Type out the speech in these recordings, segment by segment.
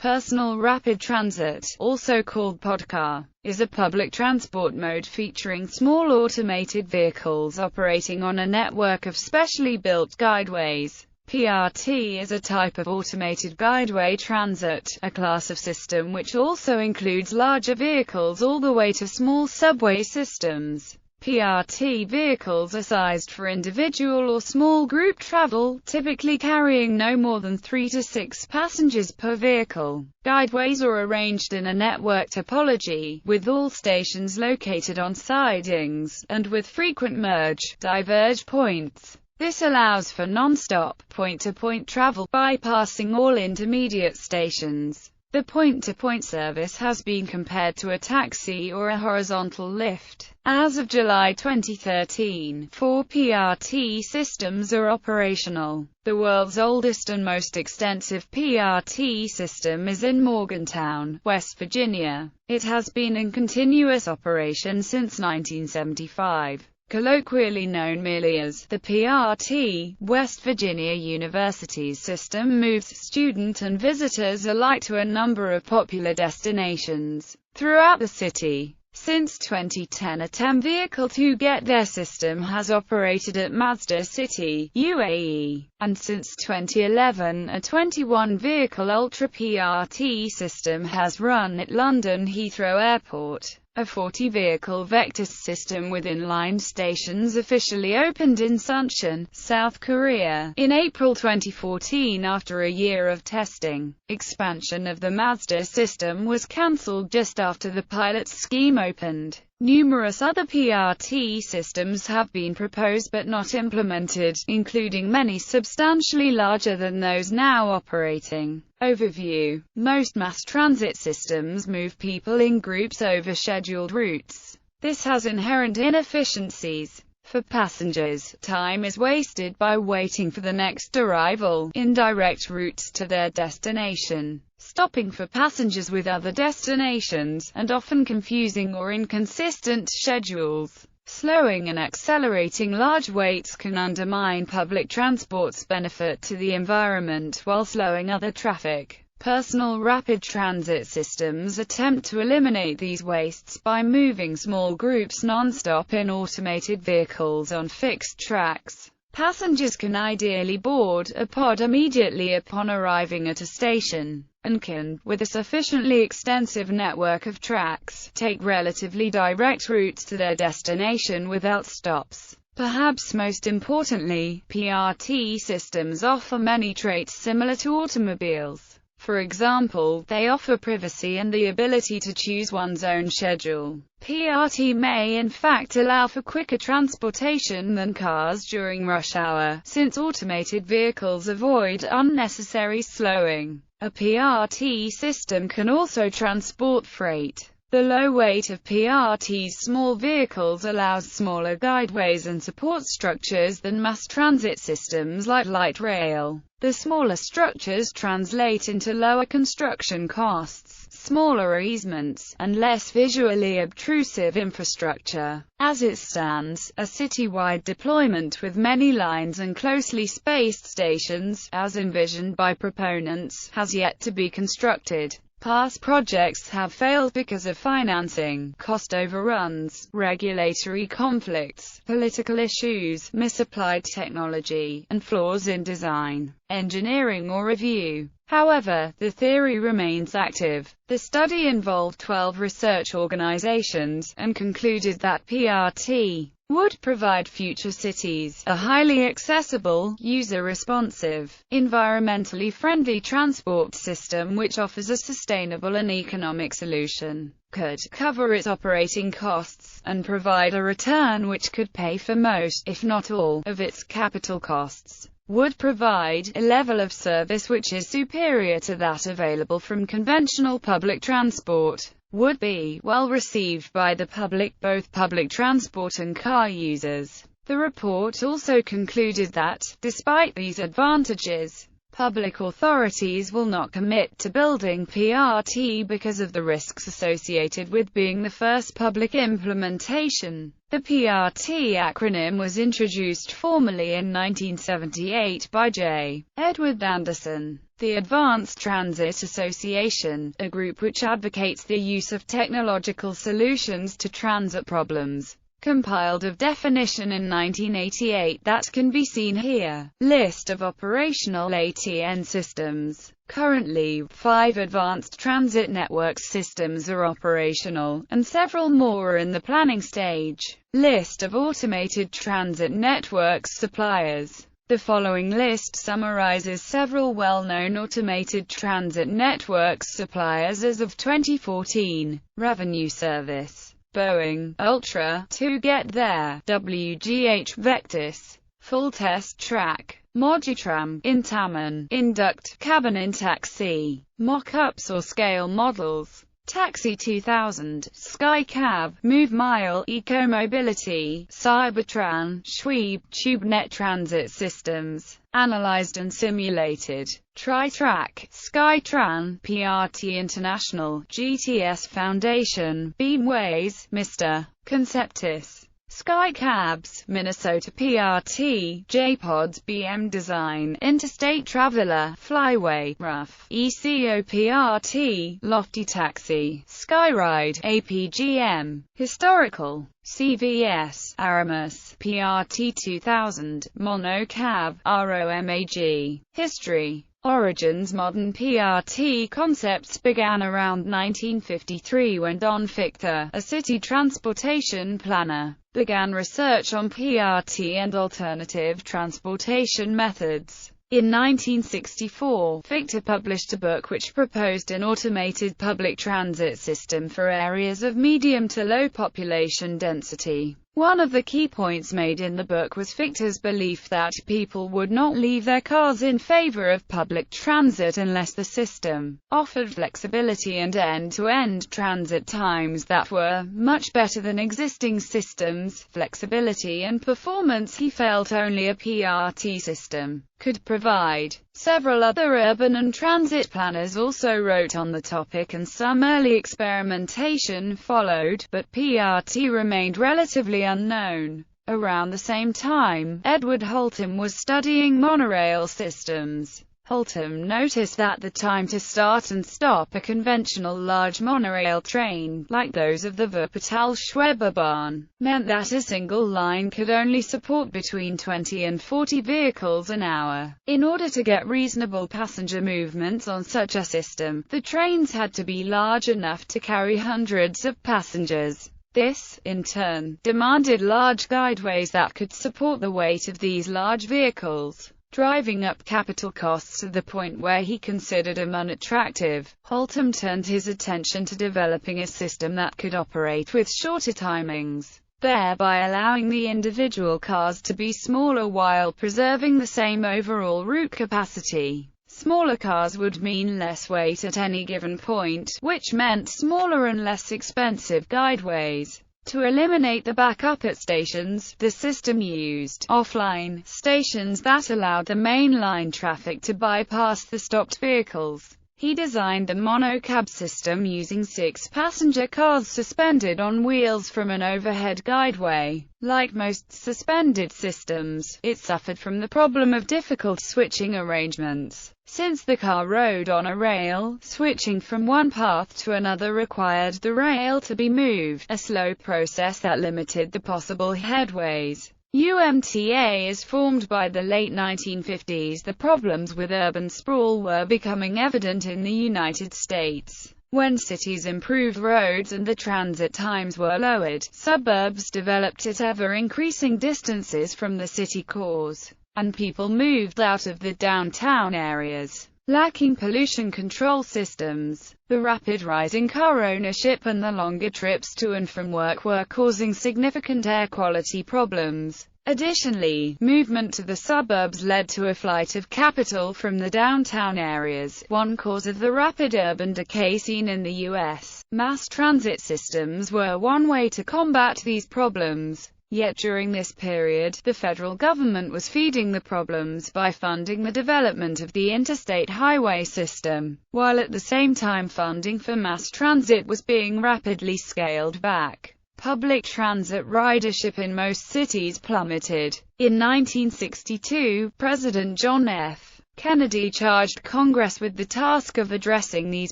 Personal rapid transit, also called podcar, is a public transport mode featuring small automated vehicles operating on a network of specially built guideways. PRT is a type of automated guideway transit, a class of system which also includes larger vehicles all the way to small subway systems. PRT vehicles are sized for individual or small group travel, typically carrying no more than 3 to 6 passengers per vehicle. Guideways are arranged in a network topology, with all stations located on sidings, and with frequent merge-diverge points. This allows for non-stop, point-to-point travel, bypassing all intermediate stations. The point-to-point service has been compared to a taxi or a horizontal lift. As of July 2013, 4 PRT systems are operational. The world's oldest and most extensive PRT system is in Morgantown, West Virginia. It has been in continuous operation since 1975. Colloquially known merely as the PRT, West Virginia University's system moves students and visitors alike to a number of popular destinations throughout the city. Since 2010, a 10-vehicle to-get-there system has operated at Mazda City, UAE, and since 2011, a 21-vehicle Ultra PRT system has run at London Heathrow Airport. A 40-vehicle Vector system with inline stations officially opened in Suncheon, South Korea, in April 2014 after a year of testing. Expansion of the Mazda system was cancelled just after the pilot scheme opened. Numerous other PRT systems have been proposed but not implemented, including many substantially larger than those now operating. Overview: most mass transit systems move people in groups over scheduled routes. This has inherent inefficiencies. For passengers, time is wasted by waiting for the next arrival, indirect routes to their destination, stopping for passengers with other destinations, and often confusing or inconsistent schedules. Slowing and accelerating large waits can undermine public transport's benefit to the environment while slowing other traffic. Personal rapid transit systems attempt to eliminate these wastes by moving small groups non-stop in automated vehicles on fixed tracks. Passengers can ideally board a pod immediately upon arriving at a station, and can, with a sufficiently extensive network of tracks, take relatively direct routes to their destination without stops. Perhaps most importantly, PRT systems offer many traits similar to automobiles. For example, they offer privacy and the ability to choose one's own schedule. PRT may in fact allow for quicker transportation than cars during rush hour, since automated vehicles avoid unnecessary slowing. A PRT system can also transport freight. The low weight of PRT's small vehicles allows smaller guideways and support structures than mass transit systems like light rail. The smaller structures translate into lower construction costs, smaller easements, and less visually obtrusive infrastructure. As it stands, a citywide deployment with many lines and closely spaced stations, as envisioned by proponents, has yet to be constructed. Past projects have failed because of financing, cost overruns, regulatory conflicts, political issues, misapplied technology, and flaws in design, engineering or review. However, the theory remains active. The study involved 12 research organizations, and concluded that PRT would provide future cities a highly accessible, user-responsive, environmentally friendly transport system which offers a sustainable and economic solution, could cover its operating costs, and provide a return which could pay for most, if not all, of its capital costs, would provide a level of service which is superior to that available from conventional public transport, would be well received by the public, both public transport and car users. The report also concluded that, despite these advantages, Public authorities will not commit to building PRT because of the risks associated with being the first public implementation. The PRT acronym was introduced formally in 1978 by J. Edward Anderson. The Advanced Transit Association, a group which advocates the use of technological solutions to transit problems, compiled a definition in 1988 that can be seen here. List of operational ATN systems. Currently, 5 advanced transit network systems are operational, and several more are in the planning stage. List of automated transit networks suppliers. The following list summarizes several well-known automated transit networks suppliers as of 2014. Revenue Service. Boeing, Ultra, To Get There, WGH Vectis, Full Test Track, Modutram, Intamin, Induct, Cabin in Taxi, Mock-ups or scale models, Taxi 2000, SkyCab, MoveMile, Ecomobility, Cybertran, Schweeb, TubeNet Transit Systems, Analyzed and Simulated, TriTrack, Skytran, PRT International, GTS Foundation, Beamways, Mr. Conceptus, SkyCabs, Minnesota PRT, JPods, BM Design, Interstate Traveler, Flyway, Rough, ECO PRT, Lofty Taxi, Skyride, APGM, Historical, CVS, Aramis, PRT 2000, Monocab, ROMAG, History. Origins. Modern PRT concepts began around 1953 when Don Fichter, a city transportation planner, began research on PRT and alternative transportation methods. In 1964, Fichter published a book which proposed an automated public transit system for areas of medium to low population density. One of the key points made in the book was Fichter's belief that people would not leave their cars in favor of public transit unless the system offered flexibility and end-to-end transit times that were much better than existing systems. Flexibility and performance he felt only a PRT system could provide. Several other urban and transit planners also wrote on the topic and some early experimentation followed, but PRT remained relatively unknown. Around the same time, Edward Holtham was studying monorail systems. Holtham noticed that the time to start and stop a conventional large monorail train, like those of the Wuppertal-Schwebebahn, meant that a single line could only support between 20 and 40 vehicles an hour. In order to get reasonable passenger movements on such a system, the trains had to be large enough to carry hundreds of passengers. This, in turn, demanded large guideways that could support the weight of these large vehicles, driving up capital costs to the point where he considered them unattractive. Holtham turned his attention to developing a system that could operate with shorter timings, thereby allowing the individual cars to be smaller while preserving the same overall route capacity. Smaller cars would mean less weight at any given point, which meant smaller and less expensive guideways. To eliminate the backup at stations, the system used offline stations that allowed the mainline traffic to bypass the stopped vehicles. He designed the monocab system using 6 passenger cars suspended on wheels from an overhead guideway. Like most suspended systems, it suffered from the problem of difficult switching arrangements. Since the car rode on a rail, switching from one path to another required the rail to be moved, a slow process that limited the possible headways. UMTA is formed by the late 1950s. The problems with urban sprawl were becoming evident in the United States. When cities improved roads and the transit times were lowered, suburbs developed at ever-increasing distances from the city cores, and people moved out of the downtown areas. Lacking pollution control systems, the rapid rise in car ownership and the longer trips to and from work were causing significant air quality problems. Additionally, movement to the suburbs led to a flight of capital from the downtown areas, one cause of the rapid urban decay seen in the U.S. Mass transit systems were one way to combat these problems. Yet during this period, the federal government was feeding the problems by funding the development of the interstate highway system, while at the same time funding for mass transit was being rapidly scaled back. Public transit ridership in most cities plummeted. In 1962, President John F. Kennedy charged Congress with the task of addressing these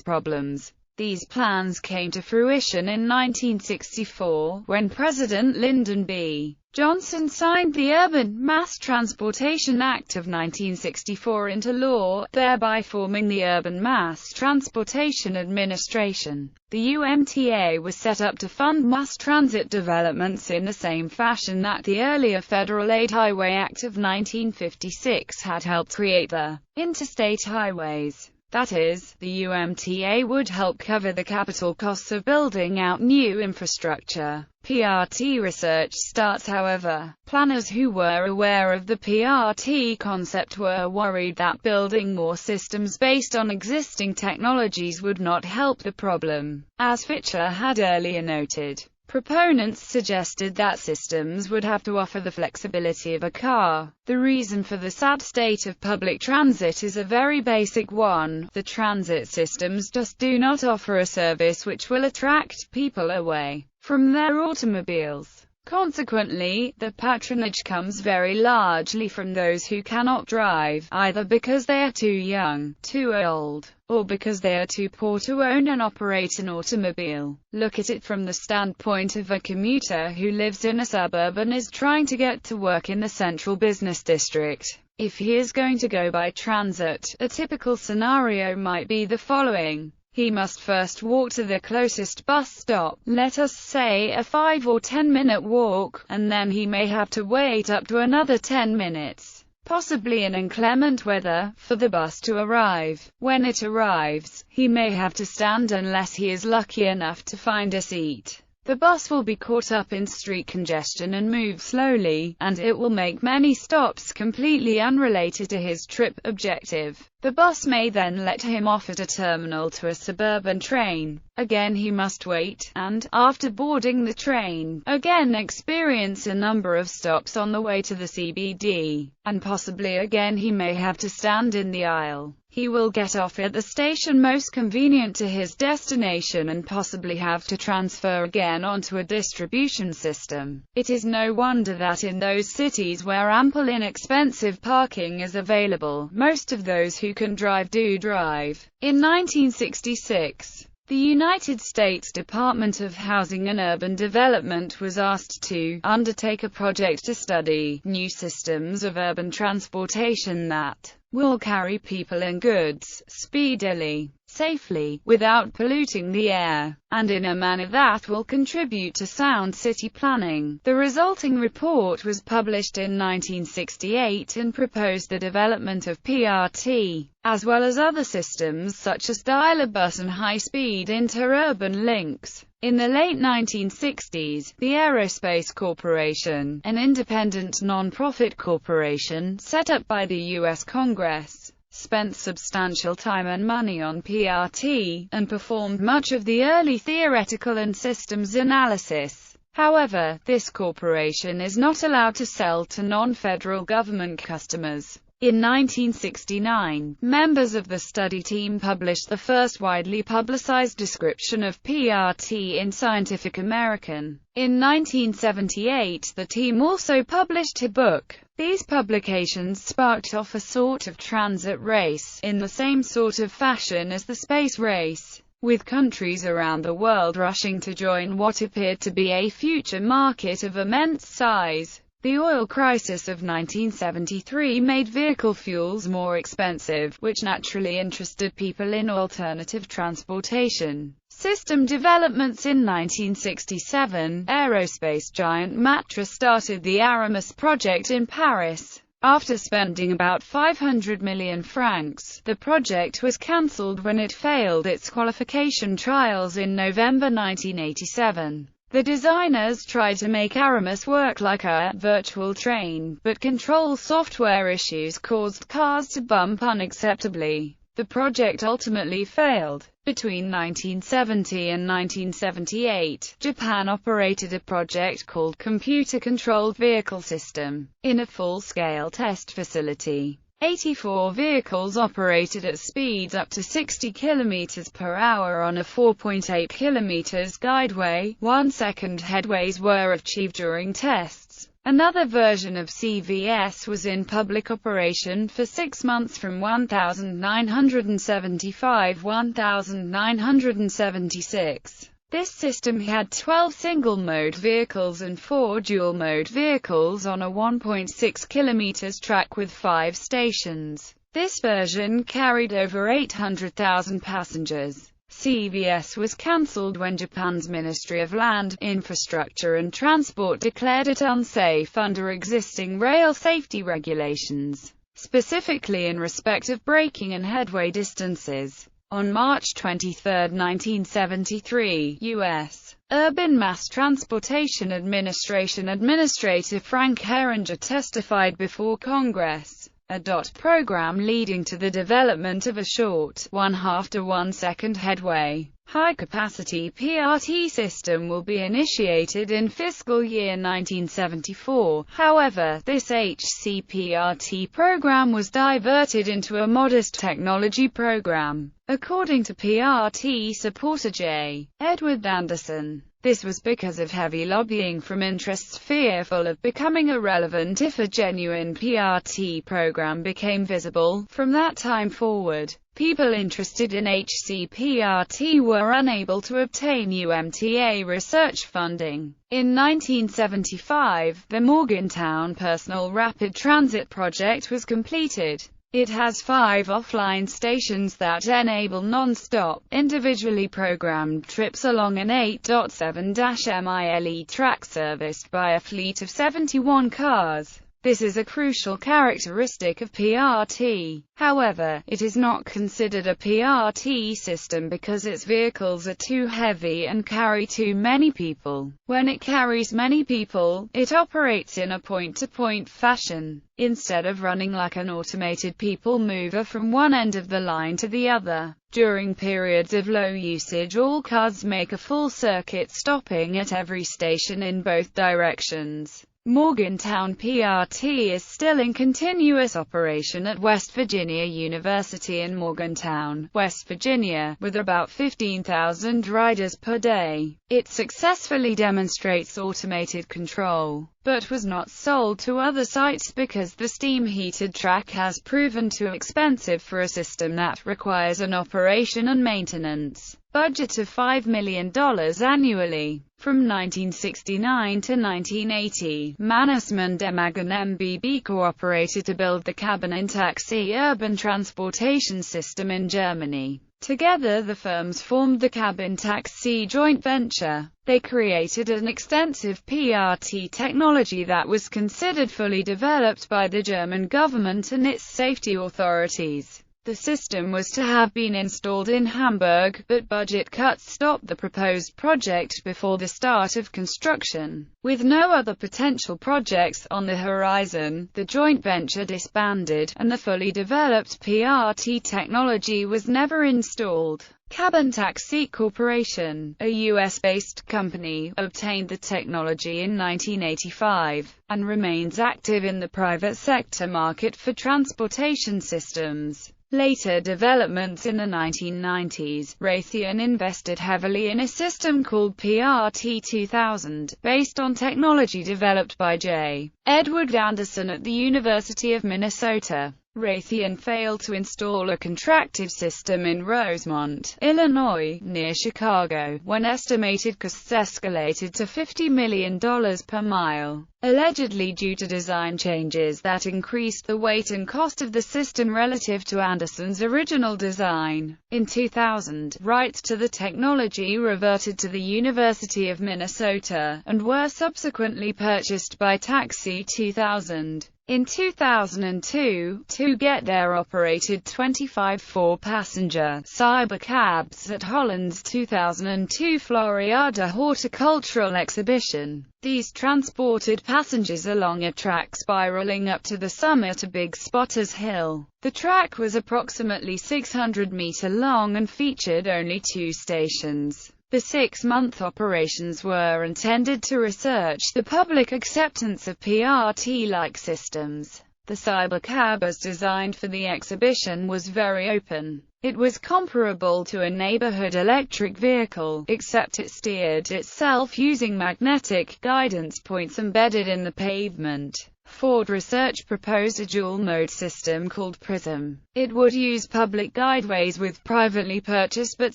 problems. These plans came to fruition in 1964, when President Lyndon B. Johnson signed the Urban Mass Transportation Act of 1964 into law, thereby forming the Urban Mass Transportation Administration. The UMTA was set up to fund mass transit developments in the same fashion that the earlier Federal Aid Highway Act of 1956 had helped create the interstate highways. That is, the UMTA would help cover the capital costs of building out new infrastructure. PRT research starts, however. Planners who were aware of the PRT concept were worried that building more systems based on existing technologies would not help the problem. As Fisher had earlier noted, proponents suggested that systems would have to offer the flexibility of a car. The reason for the sad state of public transit is a very basic one. The transit systems just do not offer a service which will attract people away from their automobiles. Consequently, the patronage comes very largely from those who cannot drive, either because they are too young, too old, or because they are too poor to own and operate an automobile. Look at it from the standpoint of a commuter who lives in a suburb and is trying to get to work in the central business district. If he is going to go by transit, a typical scenario might be the following. He must first walk to the closest bus stop, let us say a 5 or 10 minute walk, and then he may have to wait up to another 10 minutes, possibly in inclement weather, for the bus to arrive. When it arrives, he may have to stand unless he is lucky enough to find a seat. The bus will be caught up in street congestion and move slowly, and it will make many stops completely unrelated to his trip objective. The bus may then let him off at a terminal to a suburban train. Again he must wait, and, after boarding the train, again experience a number of stops on the way to the CBD, and possibly again he may have to stand in the aisle. He will get off at the station most convenient to his destination and possibly have to transfer again onto a distribution system. It is no wonder that in those cities where ample inexpensive parking is available, most of those who can drive do drive. In 1966, the United States Department of Housing and Urban Development was asked to undertake a project to study new systems of urban transportation that will carry people and goods speedily, safely, without polluting the air, and in a manner that will contribute to sound city planning. The resulting report was published in 1968 and proposed the development of PRT, as well as other systems such as dial-a-bus and high-speed interurban links. In the late 1960s, the Aerospace Corporation, an independent non-profit corporation set up by the U.S. Congress, spent substantial time and money on PRT, and performed much of the early theoretical and systems analysis. However, this corporation is not allowed to sell to non-federal government customers. In 1969, members of the study team published the first widely publicized description of PRT in Scientific American. In 1978, the team also published a book. These publications sparked off a sort of transit race, in the same sort of fashion as the space race, with countries around the world rushing to join what appeared to be a future market of immense size. The oil crisis of 1973 made vehicle fuels more expensive, which naturally interested people in alternative transportation. System developments. In 1967, aerospace giant Matra started the Aramis project in Paris. After spending about 500 million francs, the project was cancelled when it failed its qualification trials in November 1987. The designers tried to make Aramis work like a virtual train, but control software issues caused cars to bump unacceptably. The project ultimately failed. Between 1970 and 1978, Japan operated a project called Computer-Controlled Vehicle System in a full-scale test facility. 84 vehicles operated at speeds up to 60 km per hour on a 4.8 km guideway. 1-second headways were achieved during tests. Another version of CVS was in public operation for 6 months from 1975–1976. This system had 12 single-mode vehicles and 4 dual-mode vehicles on a 1.6 km track with 5 stations. This version carried over 800,000 passengers. CVS was cancelled when Japan's Ministry of Land, Infrastructure and Transport declared it unsafe under existing rail safety regulations, specifically in respect of braking and headway distances. On March 23, 1973, U.S. Urban Mass Transportation Administration Administrator Frank Herringer testified before Congress. A DOT program leading to the development of a short, 1/2 to 1 second headway, high-capacity PRT system will be initiated in fiscal year 1974. However, this HCPRT program was diverted into a modest technology program, according to PRT supporter J. Edward Anderson. This was because of heavy lobbying from interests fearful of becoming irrelevant if a genuine PRT program became visible. From that time forward, people interested in HCPRT were unable to obtain UMTA research funding. In 1975, the Morgantown Personal Rapid Transit Project was completed. It has 5 offline stations that enable non-stop, individually programmed trips along an 8.7-mile track serviced by a fleet of 71 cars. This is a crucial characteristic of PRT. However, it is not considered a PRT system because its vehicles are too heavy and carry too many people. When it carries many people, it operates in a point-to-point fashion, instead of running like an automated people mover from one end of the line to the other. During periods of low usage, all cars make a full circuit, stopping at every station in both directions. Morgantown PRT is still in continuous operation at West Virginia University in Morgantown, West Virginia, with about 15,000 riders per day. It successfully demonstrates automated control, but was not sold to other sites because the steam-heated track has proven too expensive for a system that requires an operation and maintenance budget of $5 million annually. From 1969 to 1980, Mannesmann Demagen MBB cooperated to build the Cabin-in-Taxi urban transportation system in Germany. Together the firms formed the Cabin-Taxi joint venture. They created an extensive PRT technology that was considered fully developed by the German government and its safety authorities. The system was to have been installed in Hamburg, but budget cuts stopped the proposed project before the start of construction. With no other potential projects on the horizon, the joint venture disbanded, and the fully developed PRT technology was never installed. Cabin-Taxi Corporation, a U.S.-based company, obtained the technology in 1985, and remains active in the private sector market for transportation systems. Later developments in the 1990s, Raytheon invested heavily in a system called PRT 2000, based on technology developed by J. Edward Anderson at the University of Minnesota. Raytheon failed to install a contractive system in Rosemont, Illinois, near Chicago, when estimated costs escalated to $50 million per mile, allegedly due to design changes that increased the weight and cost of the system relative to Anderson's original design. In 2000, rights to the technology reverted to the University of Minnesota, and were subsequently purchased by Taxi 2000. In 2002, two GetThere-operated 25 4-passenger cybercabs at Holland's 2002 Floriade Horticultural Exhibition. These transported passengers along a track spiraling up to the summit of Big Spotters Hill. The track was approximately 600 meters long and featured only 2 stations. The 6-month operations were intended to research the public acceptance of PRT-like systems. The cybercab as designed for the exhibition was very open. It was comparable to a neighborhood electric vehicle, except it steered itself using magnetic guidance points embedded in the pavement. Ford Research proposed a dual-mode system called Prism. It would use public guideways with privately purchased but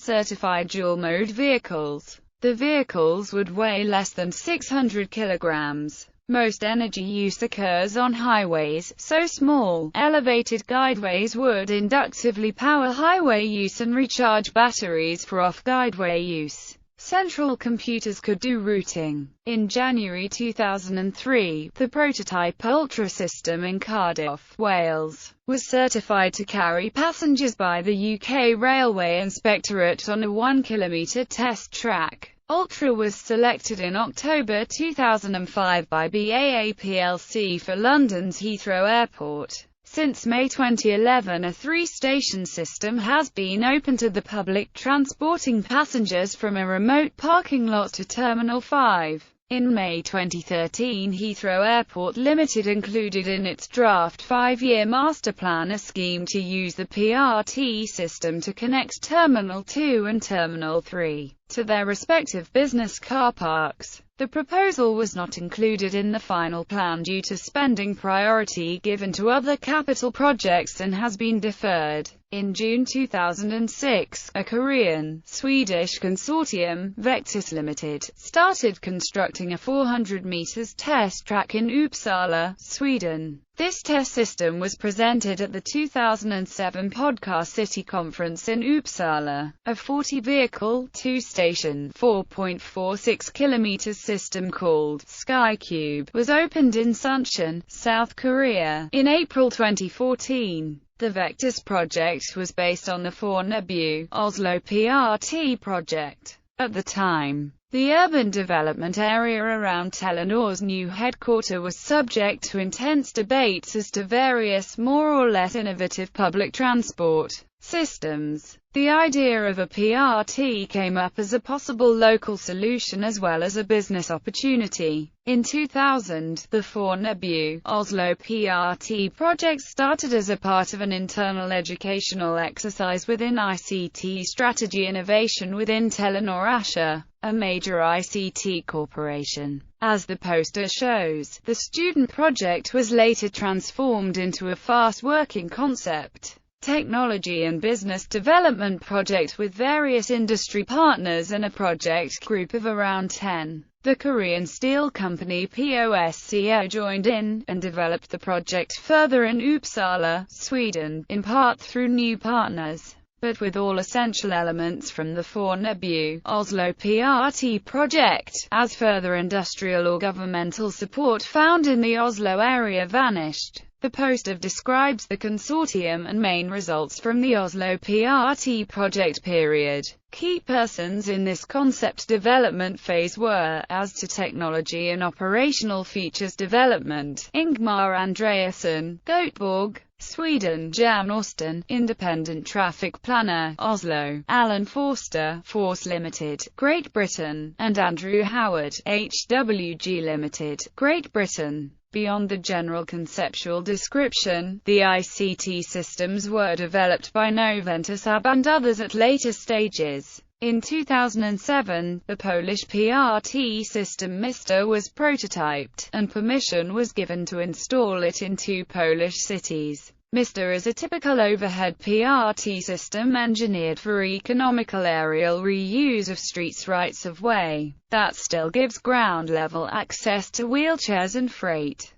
certified dual-mode vehicles. The vehicles would weigh less than 600 kilograms. Most energy use occurs on highways, so small, elevated guideways would inductively power highway use and recharge batteries for off-guideway use. Central computers could do routing. In January 2003, the prototype Ultra system in Cardiff, Wales, was certified to carry passengers by the UK Railway Inspectorate on a 1-kilometre test track. Ultra was selected in October 2005 by BAA plc for London's Heathrow Airport. Since May 2011, a 3-station system has been open to the public, transporting passengers from a remote parking lot to Terminal 5. In May 2013, Heathrow Airport Limited included in its draft 5-year master plan a scheme to use the PRT system to connect Terminal 2 and Terminal 3 to their respective business car parks. The proposal was not included in the final plan due to spending priority given to other capital projects and has been deferred. In June 2006, a Korean-Swedish consortium, Vectis Limited, started constructing a 400 meters test track in Uppsala, Sweden. This test system was presented at the 2007 Podcar City Conference in Uppsala. A 40-vehicle, 2-station, 4.46 km system called Skybum was opened in Suncheon, South Korea, in April 2014. The Vectis project was based on the Fornebu, Oslo PRT project. At the time, the urban development area around Telenor's new headquarters was subject to intense debates as to various more or less innovative public transport systems. The idea of a PRT came up as a possible local solution as well as a business opportunity. In 2000, the Fornebu, Oslo PRT project started as a part of an internal educational exercise within ICT strategy innovation within Telenor Asia, a major ICT corporation. As the poster shows, the student project was later transformed into a fast-working concept, technology and business development project with various industry partners and a project group of around 10. The Korean steel company POSCO joined in, and developed the project further in Uppsala, Sweden, in part through new partners, but with all essential elements from the Fornebu, Oslo PRT project, as further industrial or governmental support found in the Oslo area vanished. The poster describes the consortium and main results from the Oslo PRT project period. Key persons in this concept development phase were, as to technology and operational features development, Ingmar Andreasson, Göteborg, Sweden, Jan Austin, Independent Traffic Planner, Oslo, Alan Forster, Force Limited, Great Britain, and Andrew Howard, HWG Limited, Great Britain. Beyond the general conceptual description, the ICT systems were developed by Noventus AB and others at later stages. In 2007, the Polish PRT system Mister was prototyped, and permission was given to install it in 2 Polish cities. Mister is a typical overhead PRT system engineered for economical aerial reuse of streets rights of way, that still gives ground-level access to wheelchairs and freight.